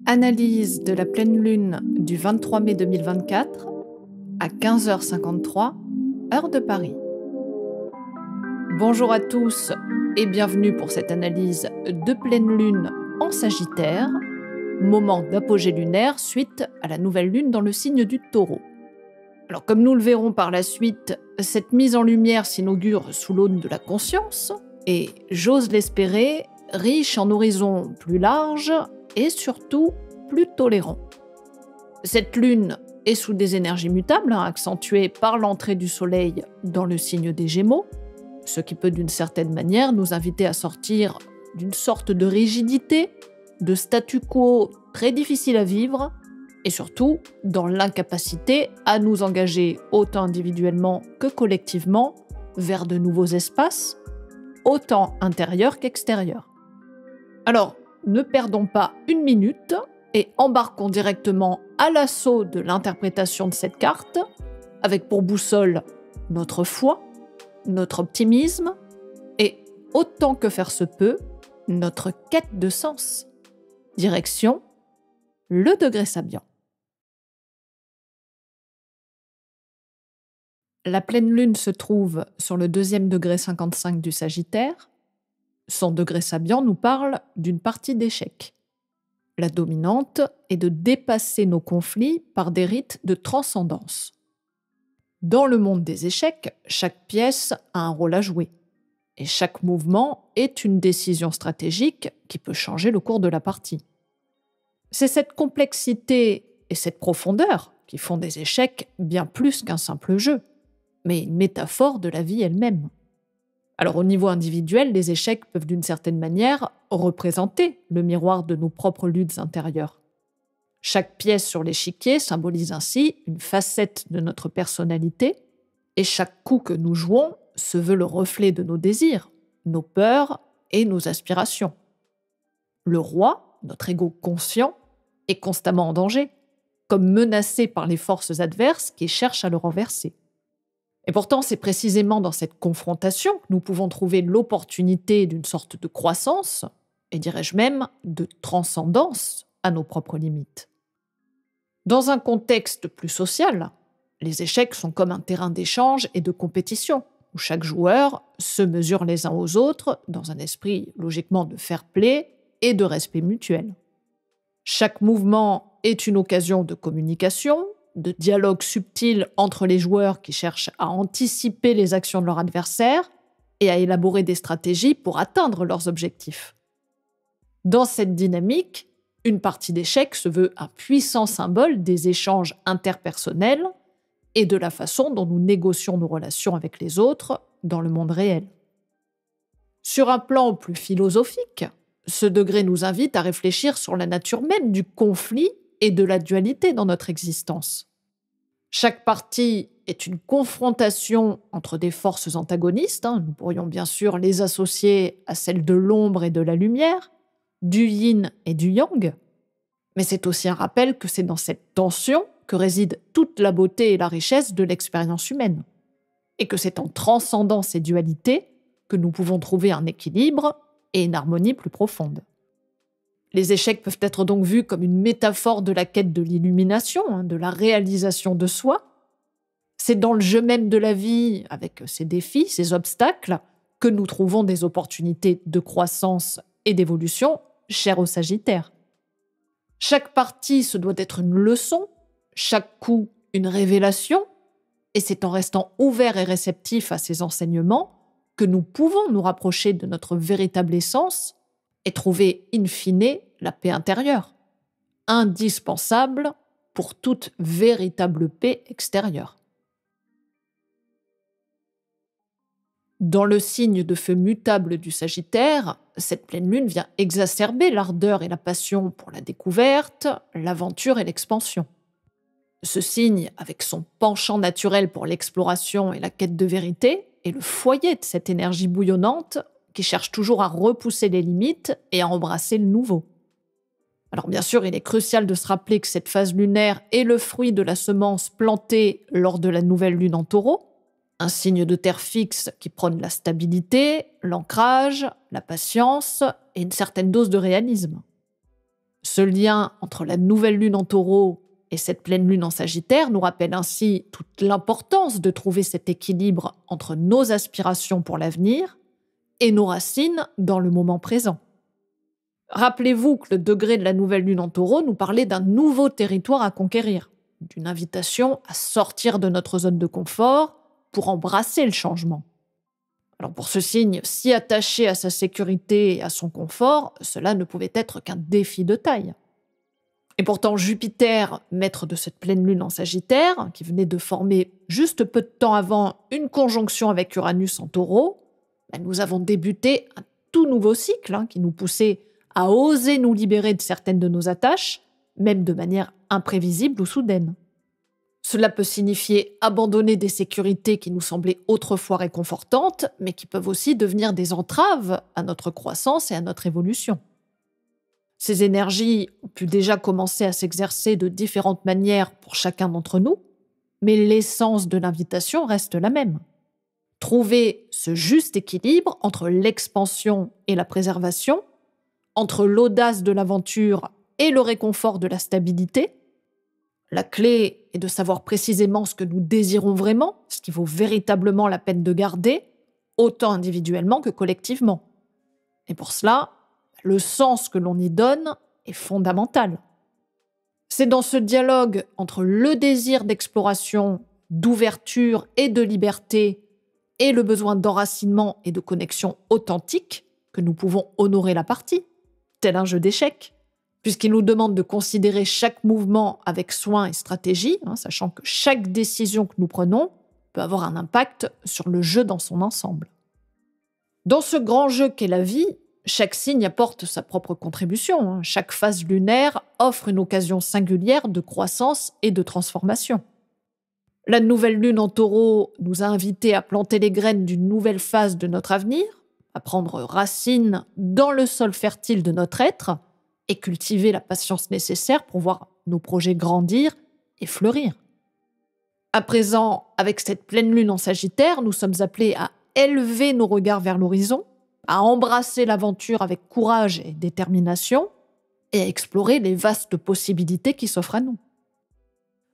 Analyse de la pleine lune du 23 mai 2024 à 15h53, heure de Paris. Bonjour à tous et bienvenue pour cette analyse de pleine lune en Sagittaire, moment d'apogée lunaire suite à la nouvelle lune dans le signe du Taureau. Alors comme nous le verrons par la suite, cette mise en lumière s'inaugure sous l'aune de la conscience et, j'ose l'espérer, riche en horizons plus larges et surtout plus tolérants. Cette lune est sous des énergies mutables, accentuées par l'entrée du soleil dans le signe des Gémeaux, ce qui peut d'une certaine manière nous inviter à sortir d'une sorte de rigidité, de statu quo très difficile à vivre, et surtout dans l'incapacité à nous engager autant individuellement que collectivement vers de nouveaux espaces, autant intérieurs qu'extérieurs. Alors, ne perdons pas une minute et embarquons directement à l'assaut de l'interprétation de cette carte, avec pour boussole notre foi, notre optimisme et, autant que faire se peut, notre quête de sens. Direction le degré Sabian. La pleine lune se trouve sur le 2e degré 55 du Sagittaire. Son degré Sabian nous parle d'une partie d'échec. La dominante est de dépasser nos conflits par des rites de transcendance. Dans le monde des échecs, chaque pièce a un rôle à jouer. Et chaque mouvement est une décision stratégique qui peut changer le cours de la partie. C'est cette complexité et cette profondeur qui font des échecs bien plus qu'un simple jeu, mais une métaphore de la vie elle-même. Alors au niveau individuel, les échecs peuvent d'une certaine manière représenter le miroir de nos propres luttes intérieures. Chaque pièce sur l'échiquier symbolise ainsi une facette de notre personnalité, et chaque coup que nous jouons se veut le reflet de nos désirs, nos peurs et nos aspirations. Le roi, notre ego conscient, est constamment en danger, comme menacé par les forces adverses qui cherchent à le renverser. Et pourtant, c'est précisément dans cette confrontation que nous pouvons trouver l'opportunité d'une sorte de croissance, et dirais-je même de transcendance à nos propres limites. Dans un contexte plus social, les échecs sont comme un terrain d'échange et de compétition, où chaque joueur se mesure les uns aux autres dans un esprit logiquement de fair play et de respect mutuel. Chaque mouvement est une occasion de communication, de dialogue subtil entre les joueurs qui cherchent à anticiper les actions de leur adversaire et à élaborer des stratégies pour atteindre leurs objectifs. Dans cette dynamique, une partie d'échecs se veut un puissant symbole des échanges interpersonnels et de la façon dont nous négocions nos relations avec les autres dans le monde réel. Sur un plan plus philosophique, ce degré nous invite à réfléchir sur la nature même du conflit et de la dualité dans notre existence. Chaque partie est une confrontation entre des forces antagonistes, nous pourrions bien sûr les associer à celles de l'ombre et de la lumière, du yin et du yang, mais c'est aussi un rappel que c'est dans cette tension que réside toute la beauté et la richesse de l'expérience humaine, et que c'est en transcendant ces dualités que nous pouvons trouver un équilibre et une harmonie plus profonde. Les échecs peuvent être donc vus comme une métaphore de la quête de l'illumination, de la réalisation de soi. C'est dans le jeu même de la vie, avec ses défis, ses obstacles, que nous trouvons des opportunités de croissance et d'évolution chères aux Sagittaires. Chaque partie se doit être une leçon, chaque coup une révélation, et c'est en restant ouverts et réceptifs à ces enseignements que nous pouvons nous rapprocher de notre véritable essence et trouver, in fine, la paix intérieure, indispensable pour toute véritable paix extérieure. Dans le signe de feu mutable du Sagittaire, cette pleine lune vient exacerber l'ardeur et la passion pour la découverte, l'aventure et l'expansion. Ce signe, avec son penchant naturel pour l'exploration et la quête de vérité, est le foyer de cette énergie bouillonnante qui cherche toujours à repousser les limites et à embrasser le nouveau. Alors bien sûr, il est crucial de se rappeler que cette phase lunaire est le fruit de la semence plantée lors de la nouvelle lune en Taureau, un signe de terre fixe qui prône la stabilité, l'ancrage, la patience et une certaine dose de réalisme. Ce lien entre la nouvelle lune en Taureau et cette pleine lune en Sagittaire nous rappelle ainsi toute l'importance de trouver cet équilibre entre nos aspirations pour l'avenir et nos racines dans le moment présent. Rappelez-vous que le degré de la nouvelle lune en Taureau nous parlait d'un nouveau territoire à conquérir, d'une invitation à sortir de notre zone de confort pour embrasser le changement. Alors pour ce signe si attaché à sa sécurité et à son confort, cela ne pouvait être qu'un défi de taille. Et pourtant Jupiter, maître de cette pleine lune en Sagittaire, qui venait de former juste peu de temps avant une conjonction avec Uranus en Taureau, nous avons débuté un tout nouveau cycle qui nous poussait à oser nous libérer de certaines de nos attaches, même de manière imprévisible ou soudaine. Cela peut signifier abandonner des sécurités qui nous semblaient autrefois réconfortantes, mais qui peuvent aussi devenir des entraves à notre croissance et à notre évolution. Ces énergies ont pu déjà commencer à s'exercer de différentes manières pour chacun d'entre nous, mais l'essence de l'invitation reste la même. Trouver ce juste équilibre entre l'expansion et la préservation, entre l'audace de l'aventure et le réconfort de la stabilité. La clé est de savoir précisément ce que nous désirons vraiment, ce qui vaut véritablement la peine de garder, autant individuellement que collectivement. Et pour cela, le sens que l'on y donne est fondamental. C'est dans ce dialogue entre le désir d'exploration, d'ouverture et de liberté et le besoin d'enracinement et de connexion authentique que nous pouvons honorer la partie, tel un jeu d'échecs, puisqu'il nous demande de considérer chaque mouvement avec soin et stratégie, sachant que chaque décision que nous prenons peut avoir un impact sur le jeu dans son ensemble. Dans ce grand jeu qu'est la vie, chaque signe apporte sa propre contribution. Chaque phase lunaire offre une occasion singulière de croissance et de transformation. La nouvelle lune en Taureau nous a invités à planter les graines d'une nouvelle phase de notre avenir, à prendre racine dans le sol fertile de notre être et cultiver la patience nécessaire pour voir nos projets grandir et fleurir. À présent, avec cette pleine lune en Sagittaire, nous sommes appelés à élever nos regards vers l'horizon, à embrasser l'aventure avec courage et détermination et à explorer les vastes possibilités qui s'offrent à nous.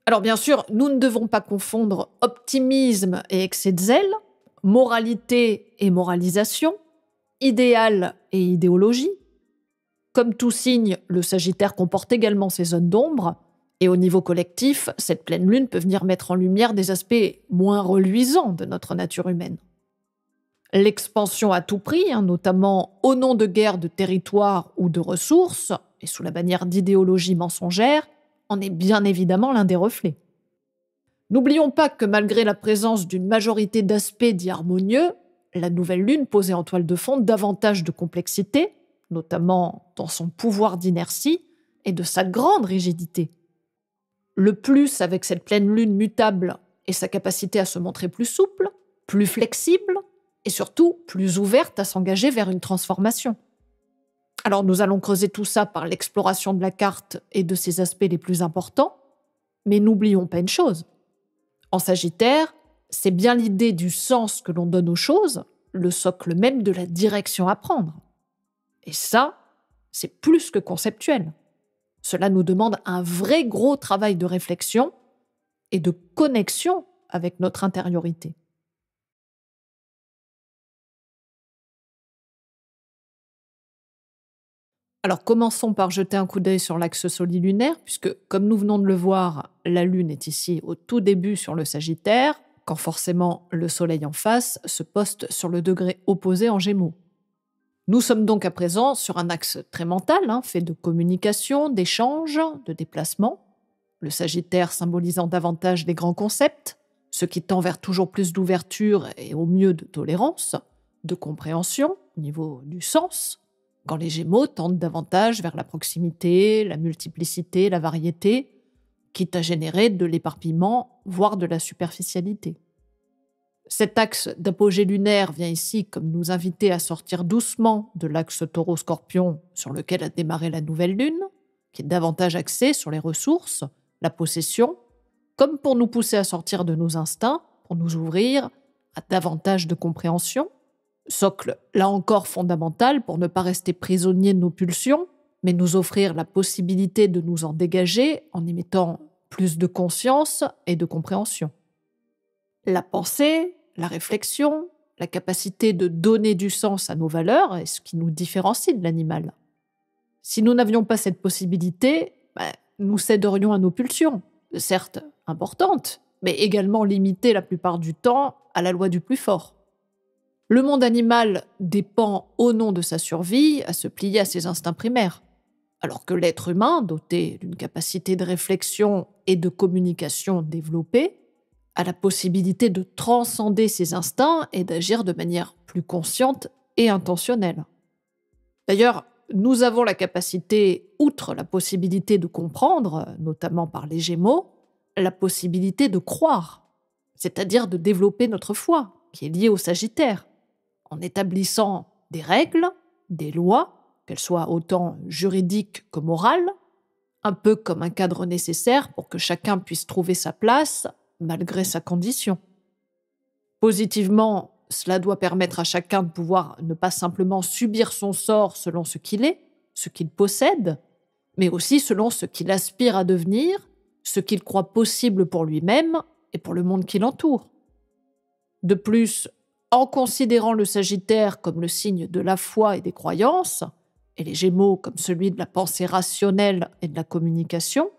Alors bien sûr, nous ne devons pas confondre optimisme et excès de zèle, moralité et moralisation, idéal et idéologie. Comme tout signe, le Sagittaire comporte également ses zones d'ombre, et au niveau collectif, cette pleine lune peut venir mettre en lumière des aspects moins reluisants de notre nature humaine. L'expansion à tout prix, notamment au nom de guerres de territoire ou de ressources, et sous la bannière d'idéologie mensongère, en est bien évidemment l'un des reflets. N'oublions pas que malgré la présence d'une majorité d'aspects dits harmonieux, la nouvelle lune posait en toile de fond davantage de complexité, notamment dans son pouvoir d'inertie et de sa grande rigidité. Le plus avec cette pleine lune mutable est sa capacité à se montrer plus souple, plus flexible et surtout plus ouverte à s'engager vers une transformation. Alors nous allons creuser tout ça par l'exploration de la carte et de ses aspects les plus importants, mais n'oublions pas une chose. En Sagittaire, c'est bien l'idée du sens que l'on donne aux choses, le socle même de la direction à prendre. Et ça, c'est plus que conceptuel. Cela nous demande un vrai gros travail de réflexion et de connexion avec notre intériorité. Alors commençons par jeter un coup d'œil sur l'axe solilunaire, puisque comme nous venons de le voir, la Lune est ici au tout début sur le Sagittaire, quand forcément le Soleil en face se poste sur le degré opposé en Gémeaux. Nous sommes donc à présent sur un axe très mental, fait de communication, d'échanges, de déplacements. Le Sagittaire symbolisant davantage les grands concepts, ce qui tend vers toujours plus d'ouverture et au mieux de tolérance, de compréhension au niveau du sens, quand les Gémeaux tendent davantage vers la proximité, la multiplicité, la variété, quitte à générer de l'éparpillement, voire de la superficialité. Cet axe d'apogée lunaire vient ici comme nous inviter à sortir doucement de l'axe taureau-scorpion sur lequel a démarré la nouvelle lune, qui est davantage axé sur les ressources, la possession, comme pour nous pousser à sortir de nos instincts, pour nous ouvrir à davantage de compréhension. Socle, là encore fondamental, pour ne pas rester prisonnier de nos pulsions, mais nous offrir la possibilité de nous en dégager en y mettant plus de conscience et de compréhension. La pensée, la réflexion, la capacité de donner du sens à nos valeurs est ce qui nous différencie de l'animal. Si nous n'avions pas cette possibilité, nous céderions à nos pulsions, certes importantes, mais également limitées la plupart du temps à la loi du plus fort. Le monde animal dépend, au nom de sa survie, à se plier à ses instincts primaires, alors que l'être humain, doté d'une capacité de réflexion et de communication développée, a la possibilité de transcender ses instincts et d'agir de manière plus consciente et intentionnelle. D'ailleurs, nous avons la capacité, outre la possibilité de comprendre, notamment par les Gémeaux, la possibilité de croire, c'est-à-dire de développer notre foi, qui est liée au Sagittaire, en établissant des règles, des lois, qu'elles soient autant juridiques que morales, un peu comme un cadre nécessaire pour que chacun puisse trouver sa place malgré sa condition. Positivement, cela doit permettre à chacun de pouvoir ne pas simplement subir son sort selon ce qu'il est, ce qu'il possède, mais aussi selon ce qu'il aspire à devenir, ce qu'il croit possible pour lui-même et pour le monde qui l'entoure. De plus, en considérant le Sagittaire comme le signe de la foi et des croyances, et les Gémeaux comme celui de la pensée rationnelle et de la communication,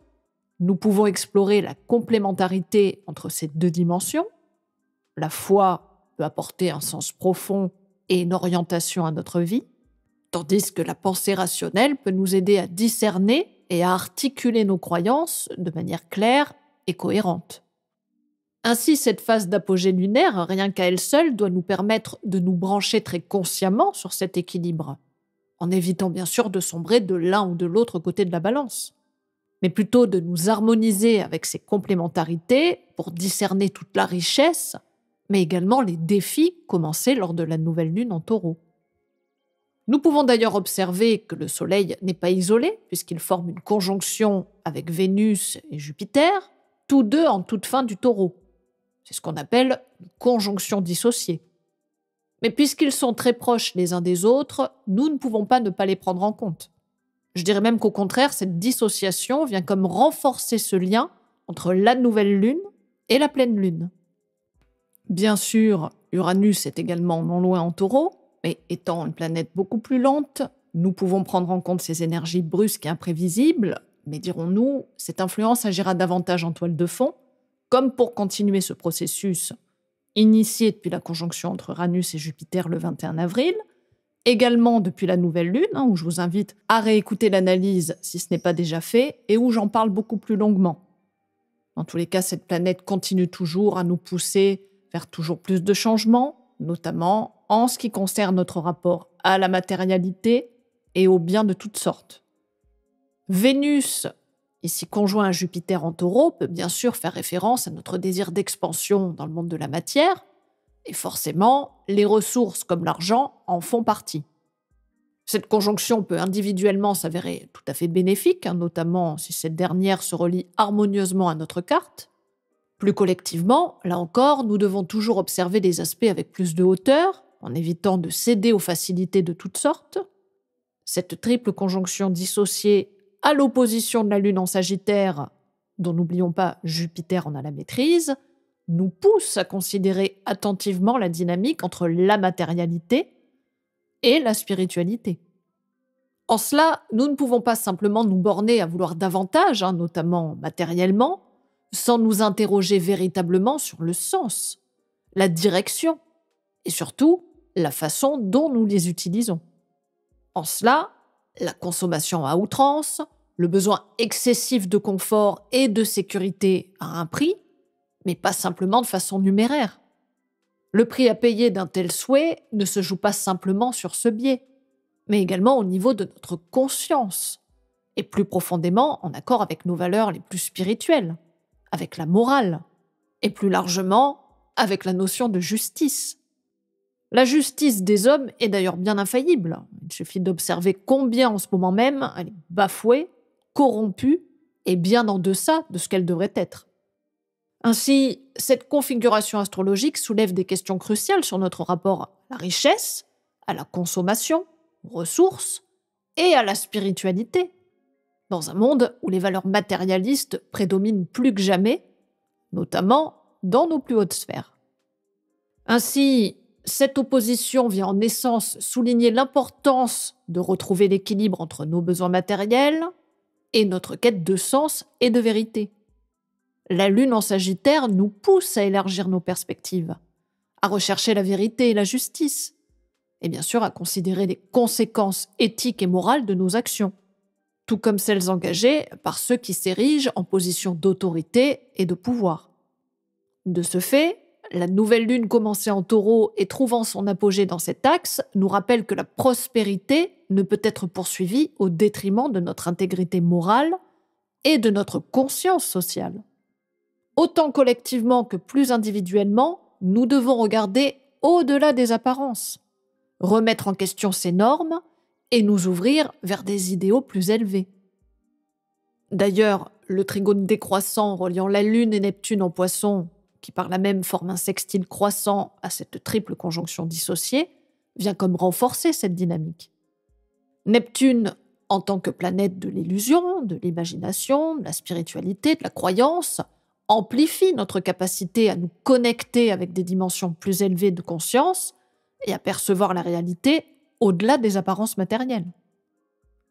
nous pouvons explorer la complémentarité entre ces deux dimensions. La foi peut apporter un sens profond et une orientation à notre vie, tandis que la pensée rationnelle peut nous aider à discerner et à articuler nos croyances de manière claire et cohérente. Ainsi, cette phase d'apogée lunaire, rien qu'à elle seule, doit nous permettre de nous brancher très consciemment sur cet équilibre, en évitant bien sûr de sombrer de l'un ou de l'autre côté de la balance, mais plutôt de nous harmoniser avec ces complémentarités pour discerner toute la richesse, mais également les défis commencés lors de la nouvelle lune en Taureau. Nous pouvons d'ailleurs observer que le Soleil n'est pas isolé, puisqu'il forme une conjonction avec Vénus et Jupiter, tous deux en toute fin du Taureau. C'est ce qu'on appelle une conjonction dissociée. Mais puisqu'ils sont très proches les uns des autres, nous ne pouvons pas ne pas les prendre en compte. Je dirais même qu'au contraire, cette dissociation vient comme renforcer ce lien entre la nouvelle lune et la pleine lune. Bien sûr, Uranus est également non loin en Taureau, mais étant une planète beaucoup plus lente, nous pouvons prendre en compte ses énergies brusques et imprévisibles, mais dirons-nous, cette influence agira davantage en toile de fond, comme pour continuer ce processus initié depuis la conjonction entre Uranus et Jupiter le 21 avril, également depuis la nouvelle lune, où je vous invite à réécouter l'analyse si ce n'est pas déjà fait, et où j'en parle beaucoup plus longuement. Dans tous les cas, cette planète continue toujours à nous pousser vers toujours plus de changements, notamment en ce qui concerne notre rapport à la matérialité et aux biens de toutes sortes. Vénus, ici conjoint à Jupiter en Taureau, peut bien sûr faire référence à notre désir d'expansion dans le monde de la matière, et forcément, les ressources comme l'argent en font partie. Cette conjonction peut individuellement s'avérer tout à fait bénéfique, notamment si cette dernière se relie harmonieusement à notre carte. Plus collectivement, là encore, nous devons toujours observer les aspects avec plus de hauteur, en évitant de céder aux facilités de toutes sortes. Cette triple conjonction dissociée à l'opposition de la Lune en Sagittaire, dont n'oublions pas Jupiter en a la maîtrise, nous pousse à considérer attentivement la dynamique entre la matérialité et la spiritualité. En cela, nous ne pouvons pas simplement nous borner à vouloir davantage, notamment matériellement, sans nous interroger véritablement sur le sens, la direction et surtout la façon dont nous les utilisons. En cela, la consommation à outrance, le besoin excessif de confort et de sécurité a un prix, mais pas simplement de façon numéraire. Le prix à payer d'un tel souhait ne se joue pas simplement sur ce biais, mais également au niveau de notre conscience, et plus profondément en accord avec nos valeurs les plus spirituelles, avec la morale, et plus largement avec la notion de justice. La justice des hommes est d'ailleurs bien infaillible. Il suffit d'observer combien en ce moment même elle est bafouée, corrompue et bien en deçà de ce qu'elle devrait être. Ainsi, cette configuration astrologique soulève des questions cruciales sur notre rapport à la richesse, à la consommation, aux ressources, et à la spiritualité, dans un monde où les valeurs matérialistes prédominent plus que jamais, notamment dans nos plus hautes sphères. Ainsi, cette opposition vient en essence souligner l'importance de retrouver l'équilibre entre nos besoins matériels et notre quête de sens et de vérité. La Lune en Sagittaire nous pousse à élargir nos perspectives, à rechercher la vérité et la justice, et bien sûr à considérer les conséquences éthiques et morales de nos actions, tout comme celles engagées par ceux qui s'érigent en position d'autorité et de pouvoir. De ce fait, la nouvelle lune commencée en Taureau et trouvant son apogée dans cet axe nous rappelle que la prospérité ne peut être poursuivie au détriment de notre intégrité morale et de notre conscience sociale. Autant collectivement que plus individuellement, nous devons regarder au-delà des apparences, remettre en question ces normes et nous ouvrir vers des idéaux plus élevés. D'ailleurs, le trigone décroissant reliant la Lune et Neptune en Poisson, qui par là même forme un sextile croissant à cette triple conjonction dissociée, vient comme renforcer cette dynamique. Neptune, en tant que planète de l'illusion, de l'imagination, de la spiritualité, de la croyance, amplifie notre capacité à nous connecter avec des dimensions plus élevées de conscience et à percevoir la réalité au-delà des apparences matérielles.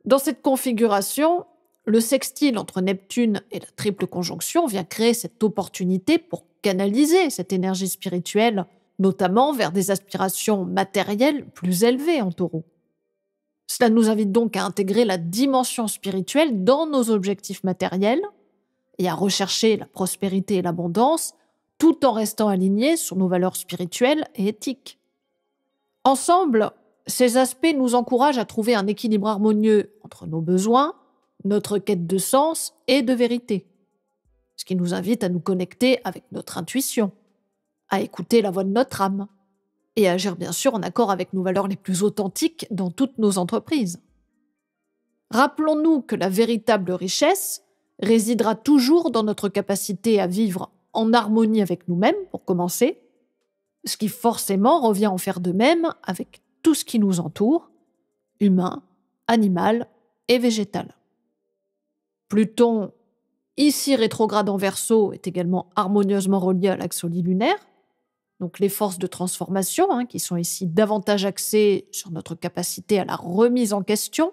Dans cette configuration, le sextile entre Neptune et la triple conjonction vient créer cette opportunité pour canaliser cette énergie spirituelle, notamment vers des aspirations matérielles plus élevées en Taureau. Cela nous invite donc à intégrer la dimension spirituelle dans nos objectifs matériels et à rechercher la prospérité et l'abondance tout en restant alignés sur nos valeurs spirituelles et éthiques. Ensemble, ces aspects nous encouragent à trouver un équilibre harmonieux entre nos besoins, notre quête de sens et de vérité, ce qui nous invite à nous connecter avec notre intuition, à écouter la voix de notre âme et à agir bien sûr en accord avec nos valeurs les plus authentiques dans toutes nos entreprises. Rappelons-nous que la véritable richesse résidera toujours dans notre capacité à vivre en harmonie avec nous-mêmes, pour commencer, ce qui forcément revient en faire de même avec tout ce qui nous entoure, humain, animal et végétal. Pluton, ici rétrograde en Verseau, est également harmonieusement relié à l'axe lunaire, donc les forces de transformation, qui sont ici davantage axées sur notre capacité à la remise en question,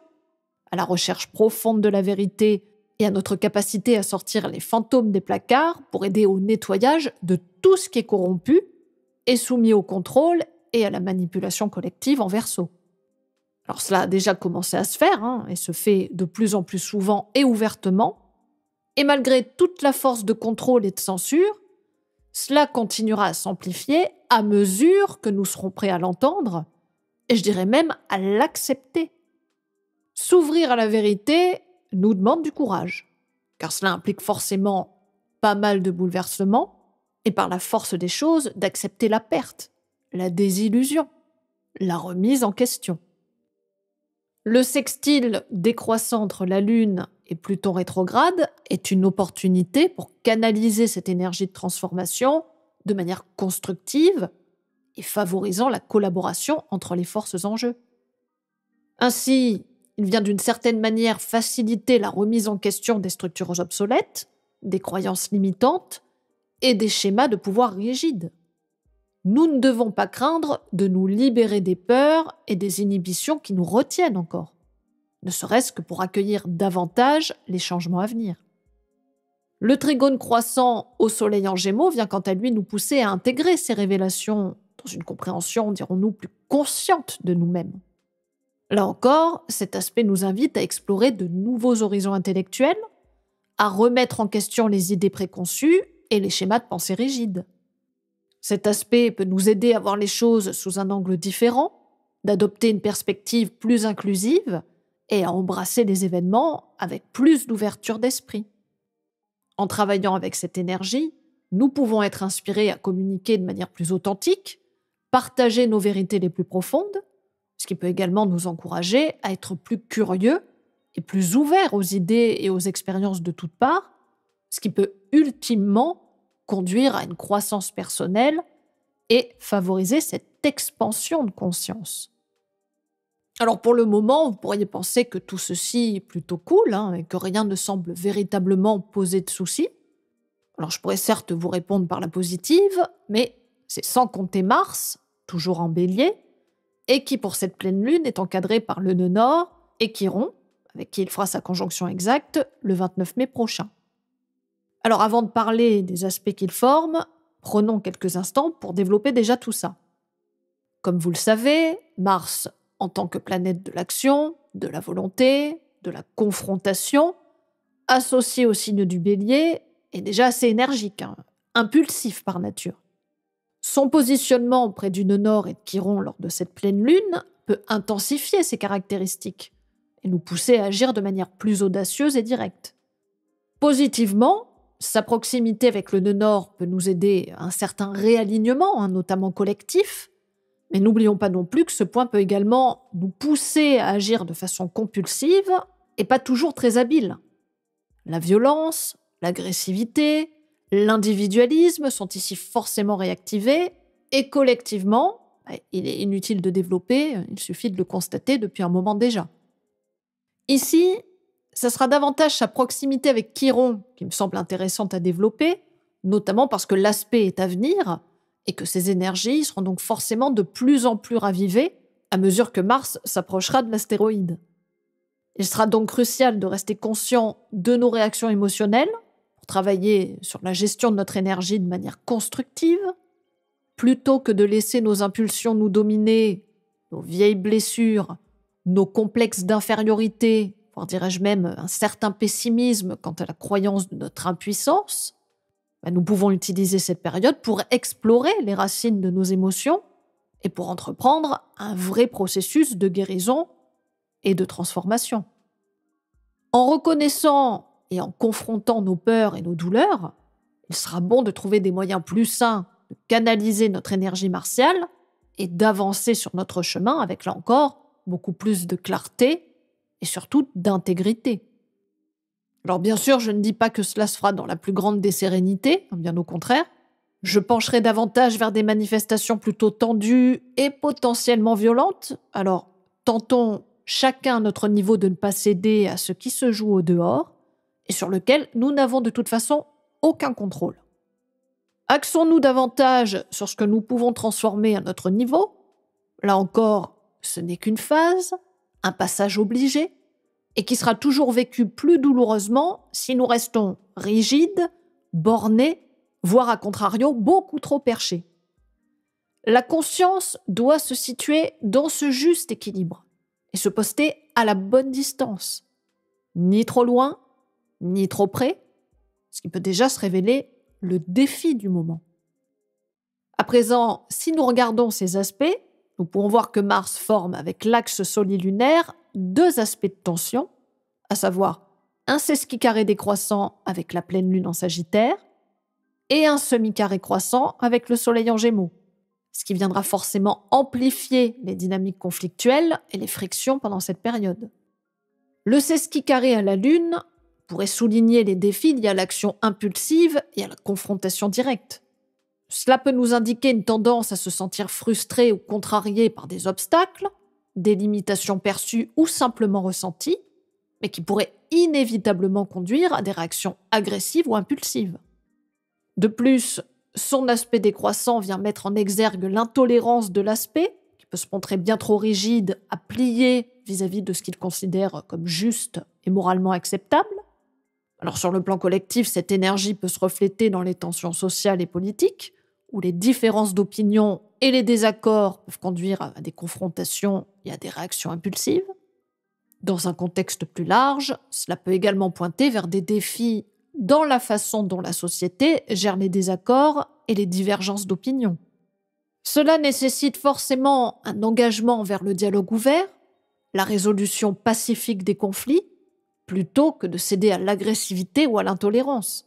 à la recherche profonde de la vérité et à notre capacité à sortir les fantômes des placards pour aider au nettoyage de tout ce qui est corrompu et soumis au contrôle et à la manipulation collective en Verseau. Alors cela a déjà commencé à se faire, et se fait de plus en plus souvent et ouvertement, et malgré toute la force de contrôle et de censure, cela continuera à s'amplifier à mesure que nous serons prêts à l'entendre, et je dirais même à l'accepter. S'ouvrir à la vérité nous demande du courage, car cela implique forcément pas mal de bouleversements, et par la force des choses d'accepter la perte, la désillusion, la remise en question. Le sextile décroissant entre la Lune et Pluton rétrograde est une opportunité pour canaliser cette énergie de transformation de manière constructive et favorisant la collaboration entre les forces en jeu. Ainsi, il vient d'une certaine manière faciliter la remise en question des structures obsolètes, des croyances limitantes et des schémas de pouvoir rigides. Nous ne devons pas craindre de nous libérer des peurs et des inhibitions qui nous retiennent encore, ne serait-ce que pour accueillir davantage les changements à venir. Le trigone croissant au soleil en Gémeaux vient quant à lui nous pousser à intégrer ces révélations dans une compréhension, dirons-nous, plus consciente de nous-mêmes. Là encore, cet aspect nous invite à explorer de nouveaux horizons intellectuels, à remettre en question les idées préconçues et les schémas de pensée rigides. Cet aspect peut nous aider à voir les choses sous un angle différent, d'adopter une perspective plus inclusive et à embrasser les événements avec plus d'ouverture d'esprit. En travaillant avec cette énergie, nous pouvons être inspirés à communiquer de manière plus authentique, partager nos vérités les plus profondes, ce qui peut également nous encourager à être plus curieux et plus ouverts aux idées et aux expériences de toutes parts, ce qui peut ultimement conduire à une croissance personnelle et favoriser cette expansion de conscience. Alors pour le moment, vous pourriez penser que tout ceci est plutôt cool et que rien ne semble véritablement poser de soucis. Alors je pourrais certes vous répondre par la positive, mais c'est sans compter Mars, toujours en bélier, et qui pour cette pleine lune est encadré par le nœud nord et Chiron, avec qui il fera sa conjonction exacte le 29 mai prochain. Alors avant de parler des aspects qu'il forme, prenons quelques instants pour développer déjà tout ça. Comme vous le savez, Mars, en tant que planète de l'action, de la volonté, de la confrontation, associé au signe du bélier, est déjà assez énergique, impulsif par nature. Son positionnement auprès du nœud nord et de Chiron lors de cette pleine lune peut intensifier ces caractéristiques et nous pousser à agir de manière plus audacieuse et directe. Positivement, sa proximité avec le nœud nord peut nous aider à un certain réalignement, notamment collectif, mais n'oublions pas non plus que ce point peut également nous pousser à agir de façon compulsive et pas toujours très habile. La violence, l'agressivité, l'individualisme sont ici forcément réactivés et collectivement, il est inutile de développer, il suffit de le constater depuis un moment déjà. Ici, ce sera davantage sa proximité avec Chiron qui me semble intéressante à développer, notamment parce que l'aspect est à venir et que ces énergies seront donc forcément de plus en plus ravivées à mesure que Mars s'approchera de l'astéroïde. Il sera donc crucial de rester conscient de nos réactions émotionnelles pour travailler sur la gestion de notre énergie de manière constructive, plutôt que de laisser nos impulsions nous dominer, nos vieilles blessures, nos complexes d'infériorité, voire dirais-je même un certain pessimisme quant à la croyance de notre impuissance. Nous pouvons utiliser cette période pour explorer les racines de nos émotions et pour entreprendre un vrai processus de guérison et de transformation. En reconnaissant et en confrontant nos peurs et nos douleurs, il sera bon de trouver des moyens plus sains de canaliser notre énergie martiale et d'avancer sur notre chemin avec, là encore, beaucoup plus de clarté et surtout d'intégrité. Alors bien sûr, je ne dis pas que cela se fera dans la plus grande des sérénités, bien au contraire. Je pencherai davantage vers des manifestations plutôt tendues et potentiellement violentes. Alors, tentons chacun à notre niveau de ne pas céder à ce qui se joue au dehors et sur lequel nous n'avons de toute façon aucun contrôle. Axons-nous davantage sur ce que nous pouvons transformer à notre niveau. Là encore, ce n'est qu'une phase, un passage obligé, et qui sera toujours vécu plus douloureusement si nous restons rigides, bornés, voire à contrario beaucoup trop perchés. La conscience doit se situer dans ce juste équilibre et se poster à la bonne distance, ni trop loin, ni trop près, ce qui peut déjà se révéler le défi du moment. À présent, si nous regardons ces aspects, nous pourrons voir que Mars forme avec l'axe solilunaire deux aspects de tension, à savoir un sesquicarré décroissant avec la pleine lune en Sagittaire et un semi-carré croissant avec le Soleil en Gémeaux, ce qui viendra forcément amplifier les dynamiques conflictuelles et les frictions pendant cette période. Le sesquicarré à la Lune pourrait souligner les défis liés à l'action impulsive et à la confrontation directe. Cela peut nous indiquer une tendance à se sentir frustré ou contrarié par des obstacles, des limitations perçues ou simplement ressenties, mais qui pourraient inévitablement conduire à des réactions agressives ou impulsives. De plus, son aspect décroissant vient mettre en exergue l'intolérance de l'aspect, qui peut se montrer bien trop rigide, à plier vis-à-vis de ce qu'il considère comme juste et moralement acceptable. Alors sur le plan collectif, cette énergie peut se refléter dans les tensions sociales et politiques, où les différences d'opinion et les désaccords peuvent conduire à des confrontations et à des réactions impulsives. Dans un contexte plus large, cela peut également pointer vers des défis dans la façon dont la société gère les désaccords et les divergences d'opinion. Cela nécessite forcément un engagement vers le dialogue ouvert, la résolution pacifique des conflits, plutôt que de céder à l'agressivité ou à l'intolérance.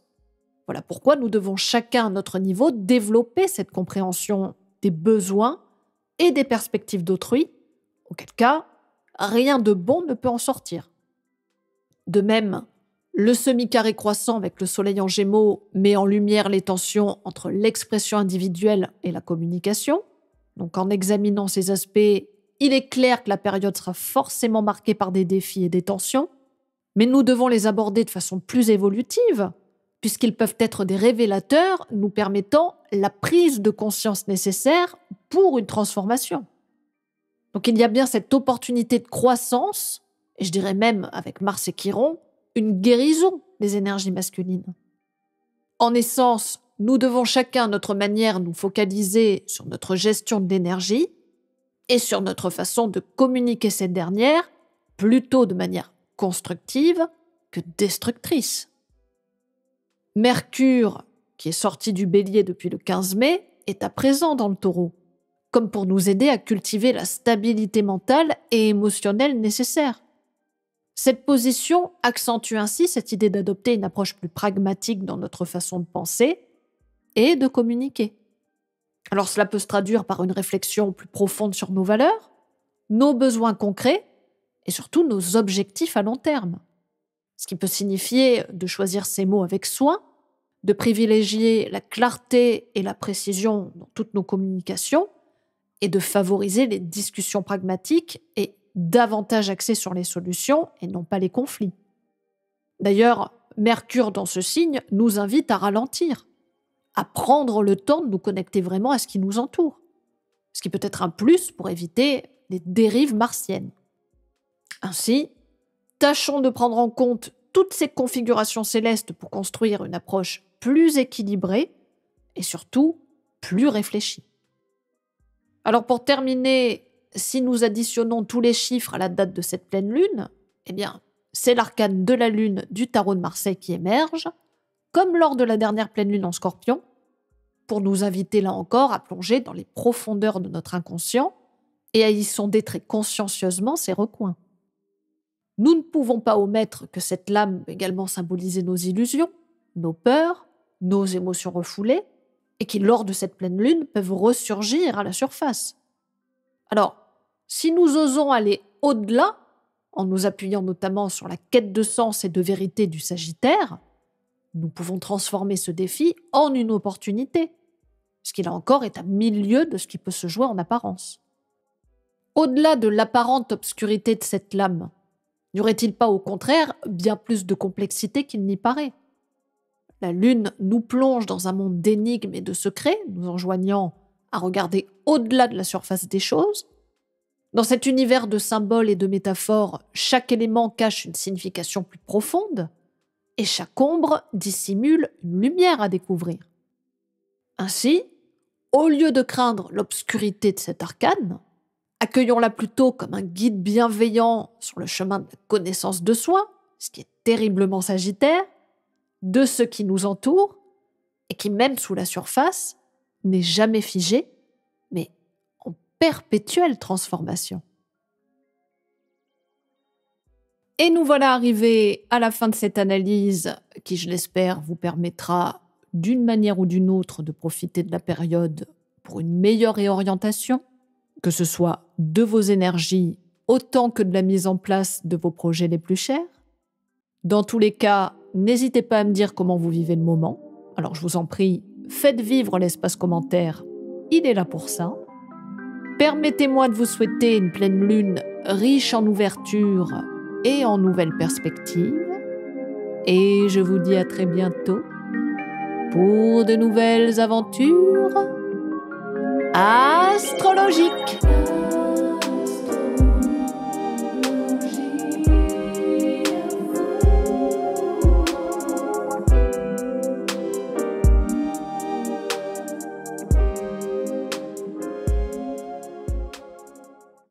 Voilà pourquoi nous devons chacun à notre niveau développer cette compréhension des besoins et des perspectives d'autrui, auquel cas, rien de bon ne peut en sortir. De même, le semi-carré croissant avec le Soleil en Gémeaux met en lumière les tensions entre l'expression individuelle et la communication. Donc en examinant ces aspects, Il est clair que la période sera forcément marquée par des défis et des tensions, mais nous devons les aborder de façon plus évolutive, puisqu'ils peuvent être des révélateurs nous permettant la prise de conscience nécessaire pour une transformation. Donc il y a bien cette opportunité de croissance, et je dirais même, avec Mars et Chiron, une guérison des énergies masculines. En essence, nous devons chacun à notre manière nous focaliser sur notre gestion de l'énergie et sur notre façon de communiquer cette dernière, plutôt de manière constructive que destructrice. Mercure, qui est sorti du Bélier depuis le 15 mai, est à présent dans le Taureau, comme pour nous aider à cultiver la stabilité mentale et émotionnelle nécessaire. Cette position accentue ainsi cette idée d'adopter une approche plus pragmatique dans notre façon de penser et de communiquer. Alors cela peut se traduire par une réflexion plus profonde sur nos valeurs, nos besoins concrets et surtout nos objectifs à long terme. Ce qui peut signifier de choisir ses mots avec soin, de privilégier la clarté et la précision dans toutes nos communications et de favoriser les discussions pragmatiques et davantage axées sur les solutions et non pas les conflits. D'ailleurs, Mercure dans ce signe nous invite à ralentir, à prendre le temps de nous connecter vraiment à ce qui nous entoure, ce qui peut être un plus pour éviter les dérives martiennes. Ainsi, tâchons de prendre en compte toutes ces configurations célestes pour construire une approche plus équilibrée et surtout plus réfléchie. Alors pour terminer, si nous additionnons tous les chiffres à la date de cette pleine lune, eh bien, c'est l'arcane de la lune du tarot de Marseille qui émerge, comme lors de la dernière pleine lune en Scorpion, pour nous inviter là encore à plonger dans les profondeurs de notre inconscient et à y sonder très consciencieusement ses recoins. Nous ne pouvons pas omettre que cette lame peut également symboliser nos illusions, nos peurs, nos émotions refoulées, et qui, lors de cette pleine lune, peuvent ressurgir à la surface. Alors, si nous osons aller au-delà, en nous appuyant notamment sur la quête de sens et de vérité du Sagittaire, nous pouvons transformer ce défi en une opportunité, ce qui là encore est à mille lieues de ce qui peut se jouer en apparence. Au-delà de l'apparente obscurité de cette lame, n'y aurait-il pas au contraire bien plus de complexité qu'il n'y paraît ? La Lune nous plonge dans un monde d'énigmes et de secrets, nous enjoignant à regarder au-delà de la surface des choses. Dans cet univers de symboles et de métaphores, chaque élément cache une signification plus profonde, et chaque ombre dissimule une lumière à découvrir. Ainsi, au lieu de craindre l'obscurité de cet arcane, accueillons-la plutôt comme un guide bienveillant sur le chemin de la connaissance de soi, ce qui est terriblement sagittaire, de ce qui nous entoure, et qui, même sous la surface, n'est jamais figé, mais en perpétuelle transformation. Et nous voilà arrivés à la fin de cette analyse qui, je l'espère, vous permettra d'une manière ou d'une autre de profiter de la période pour une meilleure réorientation, que ce soit de vos énergies autant que de la mise en place de vos projets les plus chers. Dans tous les cas, n'hésitez pas à me dire comment vous vivez le moment. Alors je vous en prie, faites vivre l'espace commentaire, il est là pour ça. Permettez-moi de vous souhaiter une pleine lune riche en ouverture et en nouvelles perspectives. Et je vous dis à très bientôt pour de nouvelles aventures astrologiques.